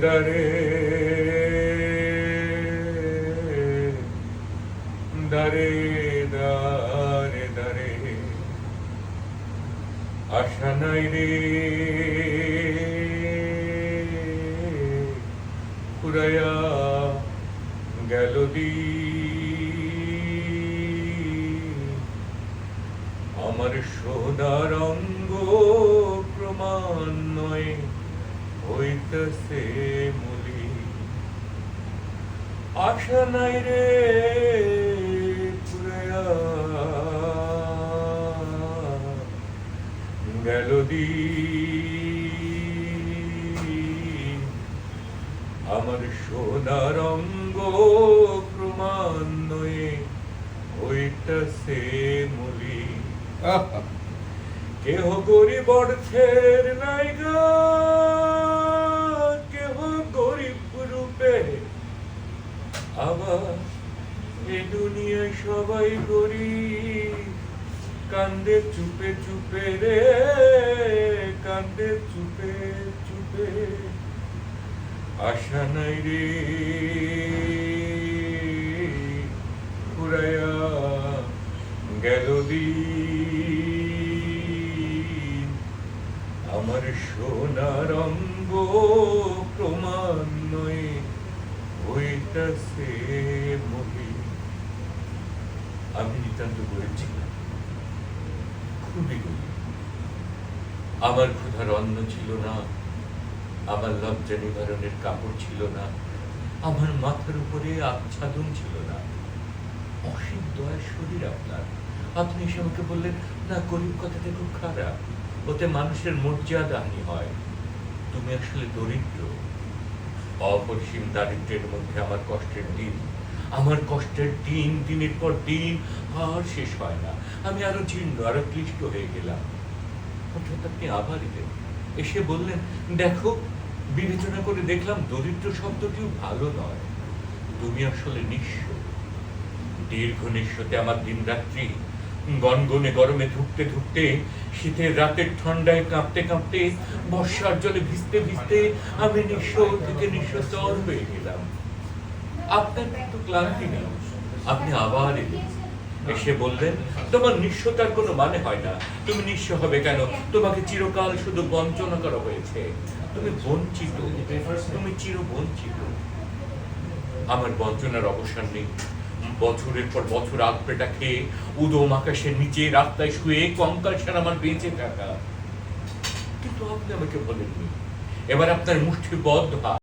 দারে দারে দারে দারে আশা নাই রে ফুরাইয়া গেল আমার সোনার অঙ্গ ক্রমান্বয়ে হইতেছে মলি আশা নাই রে ফুরাইয়া গেল আমার সোনার অঙ্গ ক্রমান্বয়ে হইতেছে মলি কেহ গরিব অর্থের নাইগা কেহ গরিব রূপে আবার এ দুনিয়ায় সবাই গরিব কান্দে চুপে চুপে রে কান্দে চুপে চুপে আশা নাই রে ফুরাইয়া গেল আমার সোনার অঙ্গ ক্রমান্বয়ে হইতাছে মহি আমি নিতান্ত গরিব ছিলাম, খুবই গরিব। আমার ক্ষুধার অন্ন ছিল না, আমার লজ্জা নিবারণের কাপড় ছিল না, আমার মাথার উপরে আচ্ছাদন ছিল না। অসীম দয়ার শরীর আপনার, আপনি এসে আমাকে বললেন না গরিব কথাটা খুব খারাপ, ওতে মানুষের মর্যাদা হানি হয়, তুমি আসলে দরিদ্র। অপরিসীম দারিদ্র্যের মধ্যে আমার কষ্টের দিন, আমার কষ্টের দিন দিনের পর দিন আর শেষ হয় না। আমি আরো জীর্ণ আরো ক্লিষ্ট হয়ে গেলাম। হঠাৎ আপনি আবার এলেন, এসে বললেন দেখো বিবেচনা করে দেখলাম দরিদ্র শব্দটিও ভালো নয়, তুমি আসলে নিঃস্ব। দীর্ঘ নিঃস্বতে আমার দিন রাত্রি গনগনে গরমে ধুকতে ধুকতে, শীতের রাতের ঠান্ডায় কাঁপতে কাঁপতে, বর্ষার জলে ভিজতে ভিজতে আমি নিঃস্ব থেকে নিঃস্বতর হয়ে গেলাম। আপনার কিন্তু ক্লান্তি নেই, আপনি আবার এলেন, এসে বললেন তোমার নিঃস্বতার কোনো মানে হয় না, তুমি নিঃস্ব হবে কেন, তোমাকে চিরকাল শুধু বঞ্চনা করা হয়েছে, তুমি বঞ্চিত, তুমি চির বঞ্চিত। আমার বঞ্চনার অবসান নেই, বছরের পর বছর আগ পেটা খেয়ে উদম আকাশের নিচে রাস্তায় শুয়ে কঙ্কাল সার আমার বেঁচে থাকা। কিন্তু আপনি আমাকে বলেননি, এবার আপনার মুষ্টিবদ্ধ